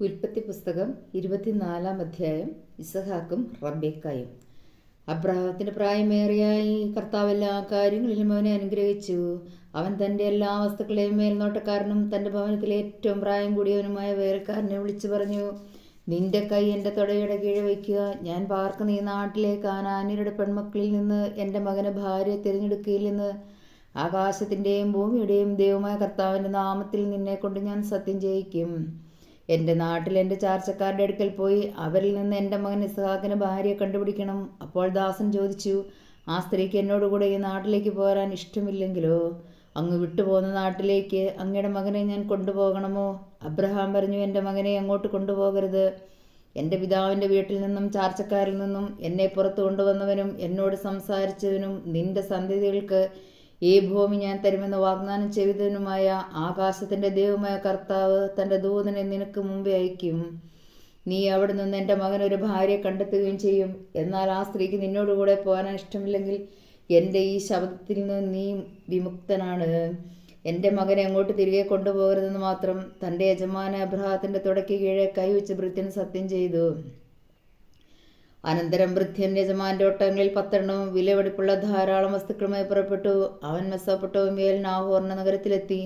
ഉൽപ്പത്തി പുസ്തകം 24 അധ്യായം. ഇസഹാക്കും റബ്ബേക്കായും. അബ്രാഹത്തിന് പ്രായമേറിയായി. കർത്താവ് എല്ലാ കാര്യങ്ങളിലും അവനെ അനുഗ്രഹിച്ചു. അവൻ തൻ്റെ എല്ലാ വസ്തുക്കളെയും മേൽനോട്ടക്കാരനും തൻ്റെ ഭവനത്തിലെ ഏറ്റവും പ്രായം കൂടിയവനുമായ വേലക്കാരനെ വിളിച്ചു പറഞ്ഞു, നിന്റെ കൈ എൻ്റെ തുടയുടെ കീഴെ വയ്ക്കുക. ഞാൻ പാർക്കുന്ന ഈ നാട്ടിലെ കാനാന്യരുടെ പെൺമക്കളിൽ നിന്ന് എൻ്റെ മകന് ഭാര്യയെ തിരഞ്ഞെടുക്കുകയില്ലെന്ന് ആകാശത്തിൻ്റെയും ഭൂമിയുടെയും ദൈവമായ കർത്താവിൻ്റെ നാമത്തിൽ നിന്നെ കൊണ്ട് ഞാൻ സത്യം ചെയ്യിക്കും. എൻ്റെ നാട്ടിൽ എൻ്റെ ചാർച്ചക്കാരുടെ അടുക്കൽ പോയി അവരിൽ നിന്ന് എൻ്റെ മകൻ ഇസ്ഹാക്കിന് ഭാര്യയെ കണ്ടുപിടിക്കണം. അപ്പോൾ ദാസൻ ചോദിച്ചു, ആ സ്ത്രീക്ക് എന്നോടുകൂടെ ഈ നാട്ടിലേക്ക് പോരാൻ ഇഷ്ടമില്ലെങ്കിലോ? അങ്ങ് വിട്ടുപോകുന്ന നാട്ടിലേക്ക് അങ്ങയുടെ മകനെ ഞാൻ കൊണ്ടുപോകണമോ? അബ്രഹാം പറഞ്ഞു, എൻ്റെ മകനെ അങ്ങോട്ട് കൊണ്ടുപോകരുത്. എൻ്റെ പിതാവിൻ്റെ വീട്ടിൽ നിന്നും ചാർച്ചക്കാരിൽ നിന്നും എന്നെ പുറത്തു കൊണ്ടുവന്നവനും എന്നോട് സംസാരിച്ചവനും നിന്റെ സന്തതികൾക്ക് ഈ ഭൂമി ഞാൻ തരുമെന്ന് വാഗ്ദാനം ചെയ്തവനുമായ ആകാശത്തിൻ്റെ ദൈവമായ കർത്താവ് തൻ്റെ ദൂതനെ നിനക്ക് മുമ്പേ അയക്കും. നീ അവിടെ നിന്ന് എൻ്റെ മകനൊരു ഭാര്യയെ കണ്ടെത്തുകയും ചെയ്യും. എന്നാൽ ആ സ്ത്രീക്ക് നിന്നോടുകൂടെ പോകാൻ ഇഷ്ടമില്ലെങ്കിൽ എൻ്റെ ഈ ശബ്ദത്തിൽ നിന്ന് നീ വിമുക്തനാണ്. എൻ്റെ മകനെ അങ്ങോട്ട് തിരികെ കൊണ്ടുപോകരുതെന്ന് മാത്രം തൻ്റെ യജമാന അബ്രഹാത്തിൻ്റെ തുടയ്ക്ക് കീഴെ കൈവച്ച് ഭൃത്യൻ സത്യം ചെയ്തു. അനന്തരം ഭൃത്യൻ യജമാന്റെ ഒട്ടകങ്ങളിൽ 10 എണ്ണവും വിലപിടിപ്പുള്ള ധാരാളം വസ്തുക്കളുമായി പുറപ്പെട്ടു. അവൻ മെസ്സൊപ്പൊട്ടേമിയയിൽ നാഹോറിന്റെ നഗരത്തിലെത്തി.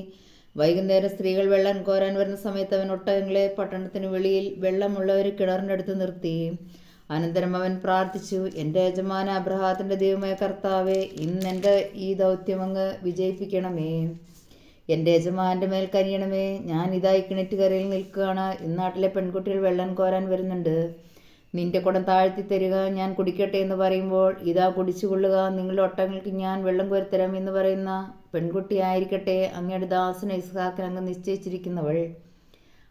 വൈകുന്നേരം സ്ത്രീകൾ വെള്ളം കോരാൻ വരുന്ന സമയത്ത് അവൻ ഒട്ടകങ്ങളെ പട്ടണത്തിന് വെളിയിൽ വെള്ളമുള്ള ഒരു കിണറിൻ്റെ അടുത്ത് നിർത്തി. അനന്തരം അവൻ പ്രാർത്ഥിച്ചു, എൻ്റെ യജമാന അബ്രഹാത്തിന്റെ ദൈവമായ കർത്താവേ, ഇന്നെൻ്റെ ഈ ദൗത്യം അങ്ങ് വിജയിപ്പിക്കണമേ. എൻ്റെ യജമാന്റെ മേൽ കനിയണമേ. ഞാൻ ഇതായി കിണറ്റുകരയിൽ നിൽക്കുകയാണ്. ഇന്നാട്ടിലെ പെൺകുട്ടികൾ വെള്ളം കോരാൻ വരുന്നുണ്ട്. നിന്റെ കുടം താഴ്ത്തി തരിക, ഞാൻ കുടിക്കട്ടെ എന്ന് പറയുമ്പോൾ ഇതാ കുടിച്ചുകൊള്ളുക. നിങ്ങളുടെ ഒട്ടകങ്ങൾക്ക് ഞാൻ വെള്ളം കോരിത്തരാം എന്ന് പറയുന്ന പെൺകുട്ടിയായിരിക്കട്ടെ അങ്ങയുടെ ദാസന് ഇസ്ഹാക്കിന് അങ്ങ് നിശ്ചയിച്ചിരിക്കുന്നവൾ.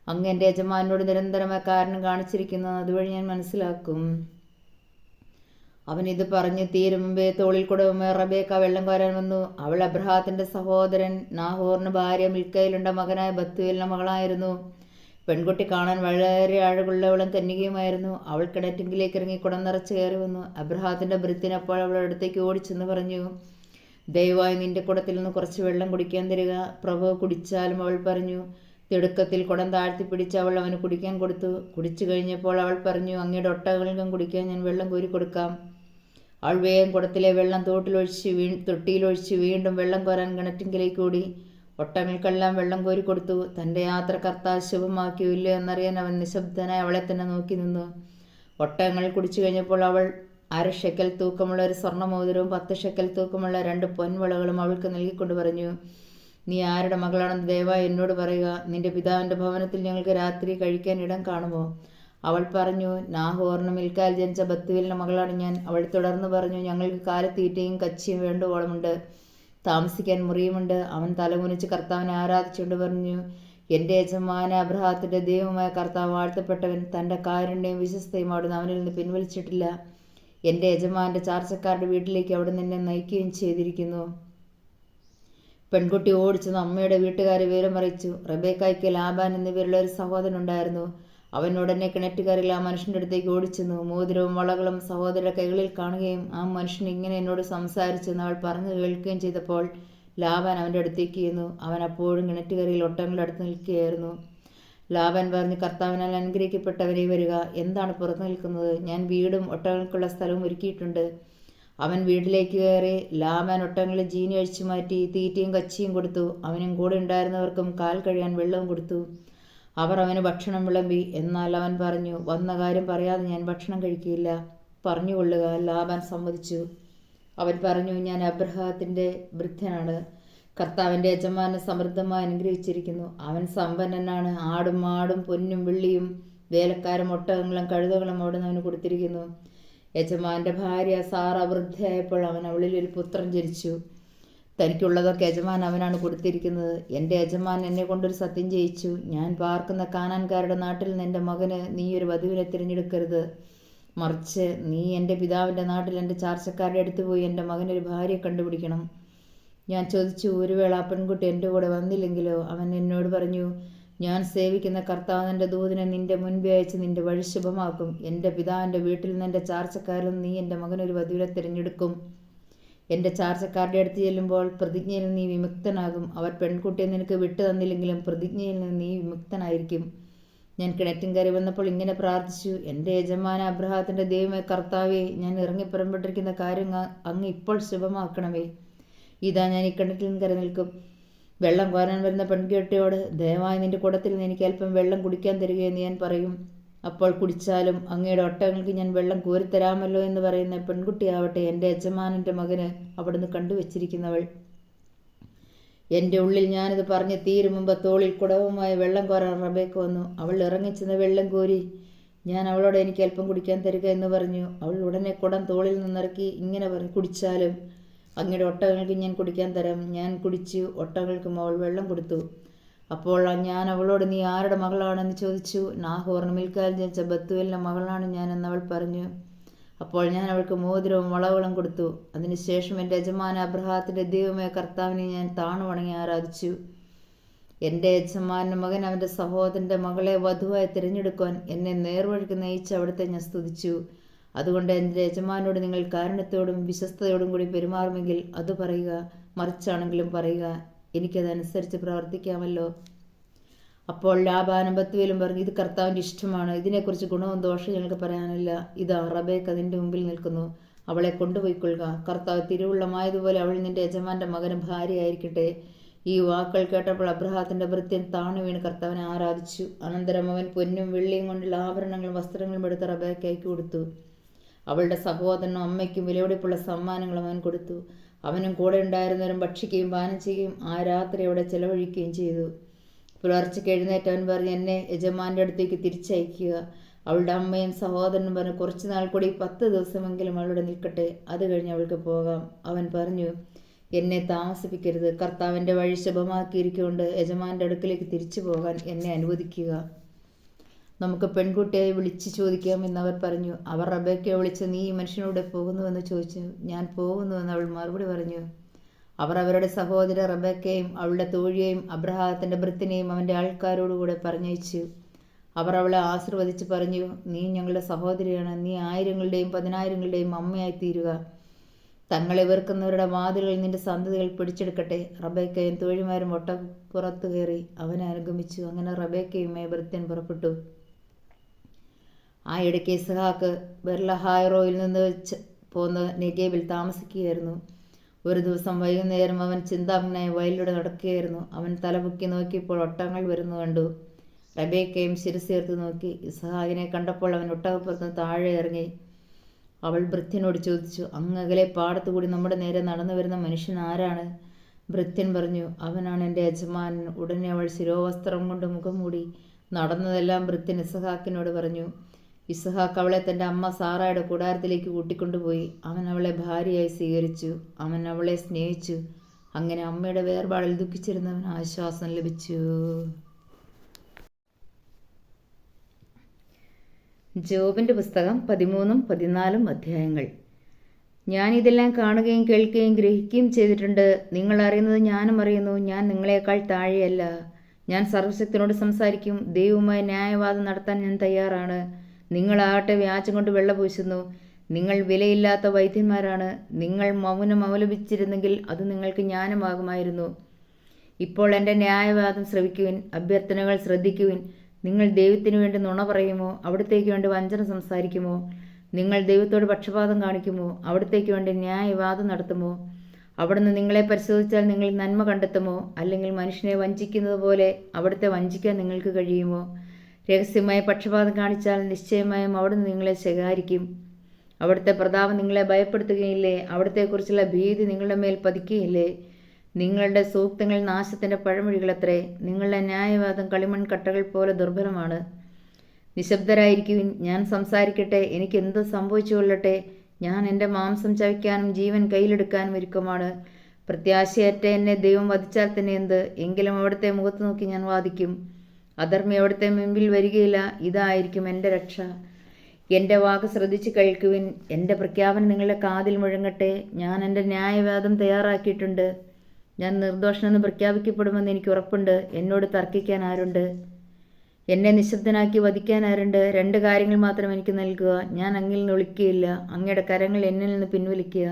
അങ്ങ് എൻ്റെ യജമാനോട് നിരന്തരമായ കാരണം കാണിച്ചിരിക്കുന്നു. അതുവഴി ഞാൻ മനസ്സിലാക്കും. അവൻ ഇത് പറഞ്ഞ് തീരും മുമ്പേ തോളിൽ കുടവുമേ റബേക്ക വെള്ളം കോരാൻ വന്നു. അവൾ അബ്രഹാത്തിന്റെ സഹോദരൻ നാഹോറിന് ഭാര്യ മിൽക്കയിലുണ്ട മകനായ ബത്തുവേലിന്റെ മകളായിരുന്നു. പെൺകുട്ടി കാണാൻ വളരെ അഴകുള്ളവളും കന്യകയുമായിരുന്നു. അവൾ കിണറ്റിങ്കിലേക്ക് ഇറങ്ങി കുടം നിറച്ച് കയറി വന്നു. അബ്രഹാത്തിന്റെ ഭൃത്യൻ അപ്പോൾ അവളുടെ അടുത്തേക്ക് ഓടിച്ചെന്ന് പറഞ്ഞു, ദയവായി നിന്റെ കുടത്തിൽ നിന്ന് കുറച്ച് വെള്ളം കുടിക്കാൻ തരിക. പ്രഭു കുടിച്ചാലും അവൾ പറഞ്ഞു. തിടുക്കത്തിൽ കുടം താഴ്ത്തി പിടിച്ച് അവൾ അവന് കുടിക്കാൻ കൊടുത്തു. കുടിച്ചു കഴിഞ്ഞപ്പോൾ അവൾ പറഞ്ഞു, അങ്ങയുടെ ഒട്ടകങ്ങൾക്കും കുടിക്കാൻ ഞാൻ വെള്ളം കോരി കൊടുക്കാം. അവൾ വേഗം കുടത്തിലെ വെള്ളം തൊട്ടിയിലൊഴിച്ച് വീണ്ടും വെള്ളം കോരാൻ കിണറ്റിങ്കിലേക്ക് ഓടി. ഒട്ടകങ്ങൾക്കെല്ലാം വെള്ളം കോരി കൊടുത്തു. തൻ്റെ യാത്ര കർത്താവ് ശുഭമാക്കിയോ ഇല്ലയോ എന്നറിയാൻ അവൻ നിശബ്ദനായി അവളെ തന്നെ നോക്കി നിന്നു. ഒട്ടകങ്ങൾ കുടിച്ചു കഴിഞ്ഞപ്പോൾ അവൾ 1/2 ഷെക്കൽ തൂക്കമുള്ള ഒരു സ്വർണ്ണമോതിരവും 10 ഷെക്കൽ തൂക്കമുള്ള 2 പൊൻവളകളും അവൾക്ക് നൽകിക്കൊണ്ട് പറഞ്ഞു, നീ ആരുടെ മകളാണെന്ന് ദയവായി എന്നോട് പറയുക. നിന്റെ പിതാവിൻ്റെ ഭവനത്തിൽ ഞങ്ങൾക്ക് രാത്രി കഴിക്കാൻ ഇടം കാണുമോ? അവൾ പറഞ്ഞു, നാഹോറിന് മിൽക്കായിൽ ജനിച്ച ബത്തുവേലിൻ്റെ മകളാണ് ഞാൻ. അവൾ തുടർന്ന് പറഞ്ഞു, ഞങ്ങൾക്ക് കാലത്തീറ്റയും കച്ചിയും വേണ്ടുവോളമുണ്ട്, താമസിക്കാൻ മുറിയുമുണ്ട്. അവൻ തലകുനിച്ച് കർത്താവിനെ ആരാധിച്ചുകൊണ്ട് പറഞ്ഞു, എൻ്റെ യജമാന അബ്രഹാത്തിന്റെ ദൈവമായ കർത്താവ് വാഴ്ത്തപ്പെട്ടവൻ. തൻ്റെ കാരുണ്യവും വിശ്വസ്തയും അവിടുന്ന് അവനിൽ നിന്ന് പിൻവലിച്ചിട്ടില്ല. എൻ്റെ യജമാന്റെ ചാർച്ചക്കാരുടെ വീട്ടിലേക്ക് അവിടെ നിന്നെ നയിക്കുകയും ചെയ്തിരിക്കുന്നു. പെൺകുട്ടി ഓടിച്ചെന്ന് അമ്മയുടെ വീട്ടുകാരെ വിവരം അറിയിച്ചു. റബേക്കായ്ക്ക് ലാബാൻ എന്നിവരുള്ള ഒരു സഹോദരൻ ഉണ്ടായിരുന്നു. അവൻ ഉടനെ കിണറ്റുകാരിൽ ആ മനുഷ്യൻ്റെ അടുത്തേക്ക് ഓടിച്ചെന്നു. മോതിരവും വളകളും സഹോദരയുടെ കൈകളിൽ കാണുകയും ആ മനുഷ്യൻ ഇങ്ങനെ എന്നോട് സംസാരിച്ചെന്ന് അവൾ പറഞ്ഞു കേൾക്കുകയും ചെയ്തപ്പോൾ ലാബാൻ അവൻ്റെ അടുത്തേക്ക് ചെന്നു. അവൻ അപ്പോഴും കിണറ്റുകരയിൽ ഒട്ടകങ്ങളുടെ അടുത്ത് നിൽക്കുകയായിരുന്നു. ലാബാൻ പറഞ്ഞു, കർത്താവിനാൽ അനുഗ്രഹിക്കപ്പെട്ടവരെ വരിക. എന്താണ് പുറത്തു നിൽക്കുന്നത്? ഞാൻ വീടും ഒട്ടകങ്ങൾക്കുള്ള സ്ഥലവും ഒരുക്കിയിട്ടുണ്ട്. അവൻ വീട്ടിലേക്ക് കയറി. ലാബാൻ ഒട്ടകങ്ങളെ ജീനി അഴിച്ചു മാറ്റി തീറ്റയും കച്ചിയും കൊടുത്തു. അവനും കൂടെ ഉണ്ടായിരുന്നവർക്കും കാൽ കഴുകാൻ വെള്ളവും കൊടുത്തു. അവർ അവന് ഭക്ഷണം വിളമ്പി. എന്നാൽ അവൻ പറഞ്ഞു, വന്ന കാര്യം പറയാതെ ഞാൻ ഭക്ഷണം കഴിക്കുകയില്ല. പറഞ്ഞുകൊള്ളുക. ലാബാൻ സമ്മതിച്ചു. അവൻ പറഞ്ഞു, ഞാൻ അബ്രഹാത്തിന്റെ ഭൃത്യനാണ്. കർത്താവിൻ്റെ യജമാനെ സമൃദ്ധമായി അനുഗ്രഹിച്ചിരിക്കുന്നു. അവൻ സമ്പന്നനാണ്. ആടും മാടും പൊന്നും വെള്ളിയും വേലക്കാരും ഒട്ടകങ്ങളും കഴുതകളും അവിടുന്ന് അവന് കൊടുത്തിരിക്കുന്നു. യജമാന്റെ ഭാര്യ സാറ വൃദ്ധയായപ്പോൾ അവൻ അവളിൽ ഒരു പുത്രൻ ജനിച്ചു. തനിക്കുള്ളതൊക്കെ യജമാൻ അവനാണ് കൊടുത്തിരിക്കുന്നത്. എൻ്റെ യജമാൻ എന്നെ കൊണ്ടൊരു സത്യം ചെയ്യിച്ചു. ഞാൻ പാർക്കുന്ന കാനാൻകാരുടെ നാട്ടിൽ നിന്ന് എൻ്റെ മകന് നീ ഒരു വധുവിനെ തിരഞ്ഞെടുക്കരുത്. മറിച്ച് നീ എൻ്റെ പിതാവിൻ്റെ നാട്ടിൽ എൻ്റെ ചാർച്ചക്കാരുടെ അടുത്ത് പോയി എൻ്റെ മകനൊരു ഭാര്യയെ കണ്ടുപിടിക്കണം. ഞാൻ ചോദിച്ചു, ഒരു വേള ആ പെൺകുട്ടി എൻ്റെ കൂടെ വന്നില്ലെങ്കിലോ? അവൻ എന്നോട് പറഞ്ഞു, ഞാൻ സേവിക്കുന്ന കർത്താവ് എൻ്റെ ദൂതനെ നിന്റെ മുൻപേ അയച്ച് നിന്റെ വഴി ശുഭമാക്കും. എൻ്റെ പിതാവിൻ്റെ വീട്ടിൽ നിന്ന് എൻ്റെ ചാർച്ചക്കാരിൽ നീ എൻ്റെ മകനൊരു വധുവിനെ തിരഞ്ഞെടുക്കും. എൻ്റെ ചാർച്ചക്കാരുടെ അടുത്ത് ചെല്ലുമ്പോൾ പ്രതിജ്ഞയിൽ നീ വിമുക്തനാകും. അവർ പെൺകുട്ടിയെ നിനക്ക് വിട്ടു തന്നില്ലെങ്കിലും പ്രതിജ്ഞയിൽ നിന്ന് നീ വിമുക്തനായിരിക്കും. ഞാൻ കിണറ്റിൻ കയറി വന്നപ്പോൾ ഇങ്ങനെ പ്രാർത്ഥിച്ചു, എൻ്റെ യജമാന അബ്രഹാത്തിൻ്റെ ദൈവമേ കർത്താവേ, ഞാൻ ഇറങ്ങിപ്പുറപ്പെട്ടിരിക്കുന്ന കാര്യം അങ്ങ് ഇപ്പോൾ ശുഭമാക്കണമേ. ഇതാ ഞാൻ ഈ കിണറ്റിൻ കര നിൽക്കും. വെള്ളം കോരാൻ വരുന്ന പെൺകുട്ടിയോട്, ദയവായി നിന്റെ കുടത്തിൽ നിന്ന് എനിക്ക് അല്പം വെള്ളം കുടിക്കാൻ തരികയെന്ന് ഞാൻ പറയും. അപ്പോൾ കുടിച്ചാലും അങ്ങയുടെ ഒട്ടകങ്ങൾക്ക് ഞാൻ വെള്ളം കോരിത്തരാമല്ലോ എന്ന് പറയുന്ന പെൺകുട്ടിയാവട്ടെ എൻ്റെ യജമാനൻ്റെ മകന് അവിടുന്ന് കണ്ടുവച്ചിരിക്കുന്നവൾ. എൻ്റെ ഉള്ളിൽ ഞാനിത് പറഞ്ഞ് തീരും മുമ്പ് തോളിൽ കുടവുമായി വെള്ളം കോരാൻ റബേക്ക വന്നു. അവൾ ഇറങ്ങിച്ചെന്ന് വെള്ളം കോരി ഞാൻ അവളോട് എനിക്ക് അല്പം കുടിക്കാൻ തരിക എന്ന് പറഞ്ഞു. അവൾ ഉടനെ കുടം തോളിൽ നിന്നിറക്കി ഇങ്ങനെ പറഞ്ഞു, കുടിച്ചാലും അങ്ങയുടെ ഒട്ടകങ്ങൾക്ക് ഞാൻ കുടിക്കാൻ തരാം. ഞാൻ കുടിച്ചു. ഒട്ടകങ്ങൾക്കും അവൾ വെള്ളം കൊടുത്തു. അപ്പോൾ ഞാൻ അവളോട്, നീ ആരുടെ മകളാണെന്ന് ചോദിച്ചു. നാഹോറിന് മിൽക്കാൽ ജനിച്ച ബത്തുവേലിൻ്റെ മകളാണ് ഞാൻ എന്നവൾ പറഞ്ഞു. അപ്പോൾ ഞാൻ അവൾക്ക് മോതിരവും വളകളും കൊടുത്തു. അതിനുശേഷം എൻ്റെ യജമാന അബ്രഹാത്തിൻ്റെ ദൈവമായ കർത്താവിനെ ഞാൻ താണു വണങ്ങി ആരാധിച്ചു. എൻ്റെ യജമാൻ്റെ മകൻ അവൻ്റെ സഹോദരൻ്റെ മകളെ വധുവായി തിരഞ്ഞെടുക്കുവാൻ എന്നെ നേർവഴിക്ക് നയിച്ച് അവിടുത്തെ ഞാൻ സ്തുതിച്ചു. അതുകൊണ്ട് എൻ്റെ യജമാനോട് നിങ്ങൾ കാരുണ്യത്തോടും വിശ്വസ്തയോടും കൂടി പെരുമാറുമെങ്കിൽ അത് പറയുക, മറിച്ചാണെങ്കിലും പറയുക, എനിക്കതനുസരിച്ച് പ്രവർത്തിക്കാമല്ലോ. അപ്പോൾ ലാബാനും ബത്തുവേലും പറഞ്ഞു, ഇത് കർത്താവിൻ്റെ ഇഷ്ടമാണ്. ഇതിനെക്കുറിച്ച് ഗുണവും ദോഷവും ഞങ്ങൾക്ക് പറയാനില്ല. ഇതാ റബേക്ക അതിൻ്റെ മുമ്പിൽ നിൽക്കുന്നു. അവളെ കൊണ്ടുപോയിക്കൊള്ളുക. കർത്താവ് തിരുവുള്ളമായതുപോലെ അവൾ നിന്റെ യജമാൻ്റെ മകന് ഭാര്യയായിരിക്കട്ടെ. ഈ വാക്കുകൾ കേട്ടപ്പോൾ അബ്രഹാത്തിൻ്റെ ഭൃത്യൻ താണു വീണ് കർത്താവിനെ ആരാധിച്ചു. അനന്തരം അവൻ പൊന്നും വെള്ളിയും കൊണ്ടുള്ള ആഭരണങ്ങളും വസ്ത്രങ്ങളും എടുത്ത് റബേക്കയ്ക്ക് കൊടുത്തു. അവളുടെ സഹോദരനും അമ്മയ്ക്കും വിലപിടിപ്പുള്ള സമ്മാനങ്ങളും അവൻ കൊടുത്തു. അവനും കൂടെ ഉണ്ടായിരുന്നവരും ഭക്ഷിക്കുകയും പാനം ചെയ്യുകയും ആ രാത്രി അവിടെ ചെലവഴിക്കുകയും ചെയ്തു. പുലർച്ചയ്ക്ക് എഴുന്നേറ്റ് അവൻ പറഞ്ഞു, എന്നെ യജമാൻ്റെ അടുത്തേക്ക് തിരിച്ചയക്കുക. അവളുടെ അമ്മയും സഹോദരനും പറഞ്ഞു, കുറച്ചു നാൾ കൂടി 10 ദിവസമെങ്കിലും അവളുടെ നിൽക്കട്ടെ, അത് കഴിഞ്ഞ് അവൾക്ക് പോകാം. അവൻ പറഞ്ഞു, എന്നെ താമസിപ്പിക്കരുത്. കർത്താവിൻ്റെ വഴി ശുഭമാക്കിയിരിക്കൊണ്ട് യജമാൻ്റെ അടുക്കിലേക്ക് തിരിച്ചു പോകാൻ എന്നെ അനുവദിക്കുക. നമുക്ക് പെൺകുട്ടിയെ വിളിച്ച് ചോദിക്കാമെന്ന് അവർ പറഞ്ഞു. അവർ റബേക്കയെ വിളിച്ച്, നീ ഈ മനുഷ്യനോട് പോകുന്നുവെന്ന് ചോദിച്ചു. ഞാൻ പോകുന്നുവെന്ന് അവൾ മറുപടി പറഞ്ഞു. അവർ അവരുടെ സഹോദര റബേക്കയെയും അവളുടെ തോഴിയെയും അബ്രഹാത്തിൻ്റെ ഭൃത്തിനെയും അവൻ്റെ ആൾക്കാരോടുകൂടെ പറഞ്ഞയച്ചു. അവർ അവളെ ആശീർവദിച്ച് പറഞ്ഞു, നീ ഞങ്ങളുടെ സഹോദരിയാണ്. നീ 1000ങ്ങളുടെയും 10,000ങ്ങളുടെയും അമ്മയായി തീരുക. തങ്ങളെ വെറുക്കുന്നവരുടെ വാതിലുകൾ നിന്റെ സന്തതികൾ പിടിച്ചെടുക്കട്ടെ. റബേക്കയും തോഴിമാരും ഒട്ടപ്പുറത്ത് കയറി അവനെ അനുഗമിച്ചു. അങ്ങനെ റബേക്കയുമായി ഭൃത്യൻ പുറപ്പെട്ടു. ആ ഇടയ്ക്ക് ഇസ്ഹാക്ക് ബെർലഹായ്റോയിൽ നിന്ന് പോന്ന് നെഗേബിൽ താമസിക്കുകയായിരുന്നു. ഒരു ദിവസം വൈകുന്നേരം അവൻ ചിന്താമനായി വയലിലൂടെ നടക്കുകയായിരുന്നു. അവൻ തലപൊക്കി നോക്കിയപ്പോൾ ഒട്ടകങ്ങൾ വരുന്നു കണ്ടു. റബേക്കയും ശിരസേർത്ത് നോക്കി. ഇസ്ഹാക്കിനെ കണ്ടപ്പോൾ അവൻ ഒട്ടകപ്പുറത്ത് താഴെ ഇറങ്ങി. അവൾ ഭൃത്യനോട് ചോദിച്ചു, അങ്ങകലെ പാടത്തുകൂടി നമ്മുടെ നേരെ നടന്നു വരുന്ന മനുഷ്യൻ ആരാണ്? ഭൃത്യൻ പറഞ്ഞു, അവനാണ് എൻ്റെ യജമാനൻ. ഉടനെ അവൾ ശിരോവസ്ത്രം കൊണ്ട് മുഖം മൂടി. നടന്നതെല്ലാം ഭൃത്യൻ ഇസ്ഹാക്കിനോട് പറഞ്ഞു. ഇസ്ഹാക്ക് അവളെ തൻ്റെ അമ്മ സാറായുടെ കൂടാരത്തിലേക്ക് കൂട്ടിക്കൊണ്ടുപോയി. അവൻ അവളെ ഭാര്യയായി സ്വീകരിച്ചു. അവൻ അവളെ സ്നേഹിച്ചു. അങ്ങനെ അമ്മയുടെ വേർപാടിൽ ദുഃഖിച്ചിരുന്നവന് ആശ്വാസം ലഭിച്ചു. ജോബിൻ്റെ പുസ്തകം 13ഉം 14ഉം അധ്യായങ്ങൾ. ഞാനിതെല്ലാം കാണുകയും കേൾക്കുകയും ഗ്രഹിക്കുകയും ചെയ്തിട്ടുണ്ട്. നിങ്ങൾ അറിയുന്നത് ഞാനും അറിയുന്നു. ഞാൻ നിങ്ങളെക്കാൾ താഴെയല്ല. ഞാൻ സർവ്വശക്തനോട് സംസാരിക്കും. ദൈവവുമായി ന്യായവാദം നടത്താൻ ഞാൻ തയ്യാറാണ്. നിങ്ങളാകട്ടെ വ്യാജം കൊണ്ട് വെള്ളപൂശുന്നു. നിങ്ങൾ വിലയില്ലാത്ത വൈദ്യന്മാരാണ്. നിങ്ങൾ മൗനം അവലംബിച്ചിരുന്നെങ്കിൽ അത് നിങ്ങൾക്ക് ജ്ഞാനമാകുമായിരുന്നു. ഇപ്പോൾ എൻ്റെ ന്യായവാദം ശ്രവിക്കുവിൻ, അഭ്യർത്ഥനകൾ ശ്രദ്ധിക്കുവിൻ. നിങ്ങൾ ദൈവത്തിനു വേണ്ടി നുണ പറയുമോ? അവിടത്തേക്ക് വേണ്ടി വഞ്ചന സംസാരിക്കുമോ? നിങ്ങൾ ദൈവത്തോട് പക്ഷപാതം കാണിക്കുമോ? അവിടത്തേക്ക് വേണ്ടി ന്യായവാദം നടത്തുമോ? അവിടുന്ന് നിങ്ങളെ പരിശോധിച്ചാൽ നിങ്ങൾ നന്മ കണ്ടെത്തുമോ? അല്ലെങ്കിൽ മനുഷ്യനെ വഞ്ചിക്കുന്നത് പോലെ അവിടുത്തെ വഞ്ചിക്കാൻ നിങ്ങൾക്ക് കഴിയുമോ? രഹസ്യമായ പക്ഷപാതം കാണിച്ചാൽ നിശ്ചയമായും അവിടുന്ന് നിങ്ങളെ ശകാരിക്കും. അവിടുത്തെ പ്രതാപം നിങ്ങളെ ഭയപ്പെടുത്തുകയില്ലേ? അവിടത്തെക്കുറിച്ചുള്ള ഭീതി നിങ്ങളുടെ മേൽ പതിക്കുകയില്ലേ? നിങ്ങളുടെ സൂക്തങ്ങൾ നാശത്തിൻ്റെ പഴമൊഴികളത്രേ. നിങ്ങളുടെ ന്യായവാദം കളിമൺ കട്ടകൾ പോലെ ദുർബലമാണ്. നിശബ്ദരായിരിക്കുവിൻ, ഞാൻ സംസാരിക്കട്ടെ. എനിക്ക് എന്ത് സംഭവിച്ചു കൊള്ളട്ടെ. ഞാൻ എൻ്റെ മാംസം ചവയ്ക്കാനും ജീവൻ കയ്യിലെടുക്കാനും ഒരുക്കമാണ്. പ്രത്യാശയറ്റ എന്നെ ദൈവം വധിച്ചാൽ തന്നെ എന്ത്? എങ്കിലും അവിടുത്തെ മുഖത്ത് നോക്കി ഞാൻ വാദിക്കും. അധർമ്മി അവിടുത്തെ മുൻപിൽ വരികയില്ല. ഇതായിരിക്കും എൻ്റെ രക്ഷ. എൻ്റെ വാക്ക് ശ്രദ്ധിച്ച് കേൾക്കുവിൻ. എൻ്റെ പ്രഖ്യാപനം നിങ്ങളുടെ കാതിൽ മുഴങ്ങട്ടെ. ഞാൻ എൻ്റെ ന്യായവാദം തയ്യാറാക്കിയിട്ടുണ്ട്. ഞാൻ നിർദോഷനെന്ന് പ്രഖ്യാപിക്കപ്പെടുമെന്ന് എനിക്ക് ഉറപ്പുണ്ട്. എന്നോട് തർക്കിക്കാൻ ആരുണ്ട്? എന്നെ നിശബ്ദനാക്കി വധിക്കാൻ ആരുണ്ട്? 2 കാര്യങ്ങൾ മാത്രം എനിക്ക് നൽകുക. ഞാൻ അങ്ങിൽ നിന്ന് ഒളിക്കുകയില്ല. അങ്ങയുടെ കരങ്ങൾ എന്നിൽ നിന്ന് പിൻവലിക്കുക.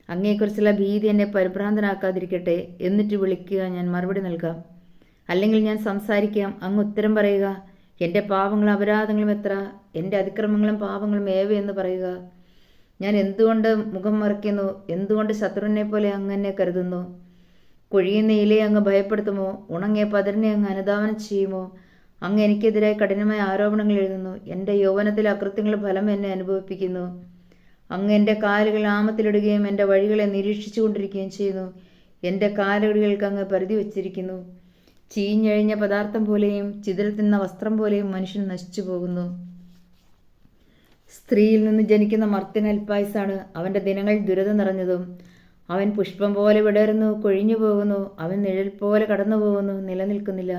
അങ്ങയെക്കുറിച്ചുള്ള ഭീതി എന്നെ പരിഭ്രാന്തനാക്കാതിരിക്കട്ടെ. എന്നിട്ട് വിളിക്കുക, ഞാൻ മറുപടി നൽകാം. അല്ലെങ്കിൽ ഞാൻ സംസാരിക്കാം, അങ്ങ് ഉത്തരം പറയുക. എൻ്റെ പാപങ്ങളും അപരാധങ്ങളും എത്ര, എൻ്റെ അതിക്രമങ്ങളും പാപങ്ങളും ഏവയെന്ന് പറയുക. ഞാൻ എന്തുകൊണ്ട് മുഖം മറയ്ക്കുന്നു? എന്തുകൊണ്ട് ശത്രുവിനെ പോലെ അങ്ങ് എന്നെ കരുതുന്നു? കൊഴിയുന്ന ഇലയെ അങ്ങ് ഭയപ്പെടുത്തുമോ? ഉണങ്ങിയ പതിരിനെ അങ്ങ് അനുധാവനം ചെയ്യുമോ? അങ്ങ് എനിക്കെതിരായി കഠിനമായ ആരോപണങ്ങൾ എഴുതുന്നു. എൻ്റെ യൗവനത്തിലെ അകൃത്യങ്ങളുടെ ഫലം എന്നെ അനുഭവിപ്പിക്കുന്നു. അങ്ങ് എൻ്റെ കാലുകൾ ആമത്തിലിടുകയും എൻ്റെ വഴികളെ നിരീക്ഷിച്ചു കൊണ്ടിരിക്കുകയും ചെയ്യുന്നു. എൻ്റെ കാലുകൾക്ക് അങ്ങ് പരിധി വച്ചിരിക്കുന്നു. ചീഞ്ഞഴിഞ്ഞ പദാർത്ഥം പോലെയും ചിതറിത്തിന്ന വസ്ത്രം പോലെയും മനുഷ്യൻ നശിച്ചു പോകുന്നു. സ്ത്രീയിൽ നിന്ന് ജനിക്കുന്ന മർത്യൻ അല്പായുസാണ്. അവൻ്റെ ദിനങ്ങൾ ദുരിതം നിറഞ്ഞതും. അവൻ പുഷ്പം പോലെ വിടരുന്നു, കൊഴിഞ്ഞു പോകുന്നു. അവൻ നിഴൽ പോലെ കടന്നു പോകുന്നു, നിലനിൽക്കുന്നില്ല.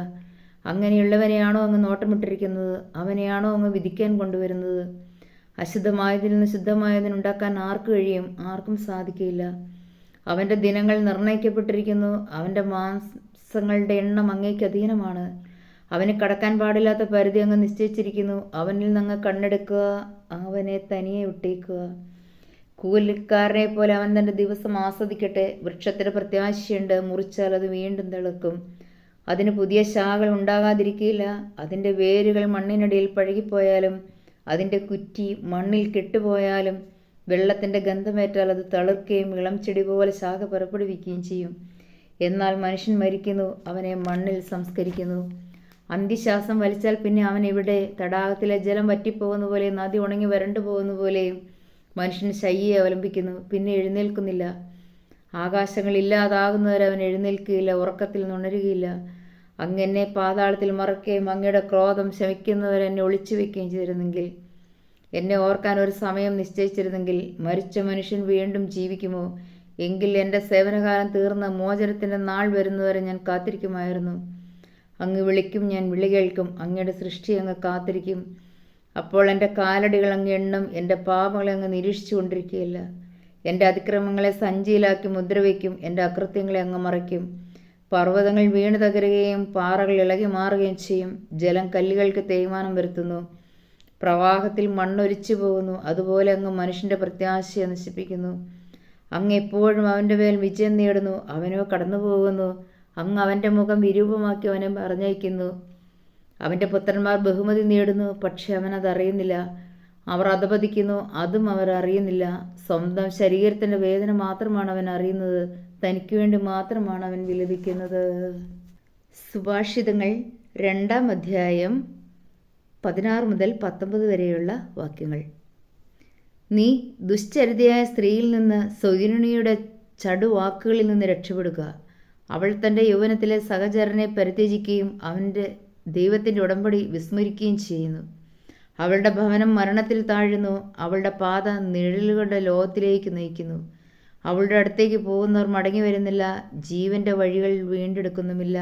അങ്ങനെയുള്ളവനെയാണോ അങ്ങ് നോട്ടമിട്ടിരിക്കുന്നത്? അവനെയാണോ അങ്ങ് വിധിക്കാൻ കൊണ്ടുവരുന്നത്? അശുദ്ധമായതിൽ നിന്ന് ശുദ്ധമായതിനുണ്ടാക്കാൻ ആർക്ക് കഴിയും? ആർക്കും സാധിക്കില്ല. അവൻ്റെ ദിനങ്ങൾ നിർണയിക്കപ്പെട്ടിരിക്കുന്നു. അവൻ്റെ മാസങ്ങളുടെ എണ്ണം അങ്ങേക്ക് അധീനമാണ്. അവന് കടക്കാൻ പാടില്ലാത്ത പരിധി അങ്ങ് നിശ്ചയിച്ചിരിക്കുന്നു. അവനിൽ നിന്ന് കണ്ണെടുക്കുക, അവനെ തനിയെ വിട്ടേക്കുക. കൂലിക്കാരനെ പോലെ അവൻ തൻ്റെ ദിവസം ആസ്വദിക്കട്ടെ. വൃക്ഷത്തിന് പ്രത്യാശയുണ്ട്, മുറിച്ചാൽ അത് വീണ്ടും തിളക്കും. അതിന് പുതിയ ശാഖകൾ ഉണ്ടാകാതിരിക്കില്ല. അതിൻ്റെ വേരുകൾ മണ്ണിനടിയിൽ പഴകിപ്പോയാലും അതിൻ്റെ കുറ്റി മണ്ണിൽ കെട്ടുപോയാലും വെള്ളത്തിൻ്റെ ഗന്ധമേറ്റാൽ അത് തളിർക്കുകയും ഇളം ചെടി പോലെ ശാഖ പുറപ്പെടുവിക്കുകയും ചെയ്യും. എന്നാൽ മനുഷ്യൻ മരിക്കുന്നു, അവനെ മണ്ണിൽ സംസ്കരിക്കുന്നു. അന്ത്യശ്വാസം വലിച്ചാൽ പിന്നെ അവൻ എവിടെ? തടാകത്തിലെ ജലം വറ്റിപ്പോകുന്ന പോലെ, നദി ഉണങ്ങി വരണ്ടു പോകുന്ന പോലെയും മനുഷ്യൻ ശയ്യയെ അവലംബിക്കുന്നു, പിന്നെ എഴുന്നേൽക്കുന്നില്ല. ആകാശങ്ങൾ ഇല്ലാതാകുന്നവരെ അവൻ എഴുന്നേൽക്കുകയില്ല, ഉറക്കത്തിൽ നിന്നുണരുകയില്ല. അങ്ങെന്നെ പാതാളത്തിൽ മറക്കുകയും അങ്ങയുടെ ക്രോധം ശമിക്കുന്നവരെ എന്നെ ഒളിച്ചു വയ്ക്കുകയും ചെയ്തിരുന്നെങ്കിൽ, എന്നെ ഓർക്കാൻ ഒരു സമയം നിശ്ചയിച്ചിരുന്നെങ്കിൽ, മരിച്ച മനുഷ്യൻ വീണ്ടും ജീവിക്കുമോ? എങ്കിൽ എൻ്റെ സേവനകാലം തീർന്ന് മോചനത്തിൻ്റെ നാൾ വരുന്നവരെ ഞാൻ കാത്തിരിക്കുമായിരുന്നു. അങ്ങ് വിളിക്കും, ഞാൻ വിളി കേൾക്കും. അങ്ങയുടെ സൃഷ്ടി അങ്ങ് കാത്തിരിക്കും. അപ്പോൾ എൻ്റെ കാലടികൾ അങ്ങ് എണ്ണും. എൻ്റെ പാപങ്ങളെ അങ്ങ് നിരീക്ഷിച്ചു കൊണ്ടിരിക്കുകയില്ല. എൻ്റെ അതിക്രമങ്ങളെ സഞ്ചിയിലാക്കി മുദ്രവയ്ക്കും. എൻ്റെ അകൃത്യങ്ങളെ അങ്ങ് മറയ്ക്കും. പർവ്വതങ്ങൾ വീണു തകരുകയും പാറകൾ ഇളകി മാറുകയും ചെയ്യും. ജലം കല്ലുകൾക്ക് തേയ്മാനം വരുത്തുന്നു. പ്രവാഹത്തിൽ മണ്ണൊലിച്ചു പോകുന്നു. അതുപോലെ അങ്ങ് മനുഷ്യൻ്റെ പ്രത്യാശയെ നശിപ്പിക്കുന്നു. അങ്ങ് എപ്പോഴും അവൻ്റെ മേൽ വിജയം നേടുന്നു. അവനോ കടന്നു പോകുന്നു. അങ്ങ് അവൻ്റെ മുഖം വിരൂപമാക്കി അവനെ പറഞ്ഞയക്കുന്നു. അവൻ്റെ പുത്രന്മാർ ബഹുമതി നേടുന്നു, പക്ഷെ അവനതറിയുന്നില്ല. അവർ അധപതിക്കുന്നു, അതും അവർ അറിയുന്നില്ല. സ്വന്തം ശരീരത്തിൻ്റെ വേദന മാത്രമാണ് അവൻ അറിയുന്നത്. തനിക്ക് വേണ്ടി മാത്രമാണ് അവൻ വിലപിക്കുന്നത്. സുഭാഷിതങ്ങൾ 2-ാം അധ്യായം 16 മുതൽ 19 വരെയുള്ള വാക്യങ്ങൾ. നീ ദുശ്ചരിതയായ സ്ത്രീയിൽ നിന്ന്, സ്വൈരിണിയുടെ ചടുവാക്കുകളിൽ നിന്ന് രക്ഷപ്പെടുക. അവൾ തൻ്റെ യൗവനത്തിലെ സഹചരനെ പരിത്യജിക്കുകയും അവൻ്റെ ദൈവത്തിൻ്റെ ഉടമ്പടി വിസ്മരിക്കുകയും ചെയ്യുന്നു. അവളുടെ ഭവനം മരണത്തിൽ താഴുന്നു. അവളുടെ പാത നിഴലുകളുടെ ലോകത്തിലേക്ക് നയിക്കുന്നു. അവളുടെ അടുത്തേക്ക് പോകുന്നവർ മടങ്ങി വരുന്നില്ല. ജീവൻ്റെ വഴികൾ വീണ്ടെടുക്കുന്നുമില്ല.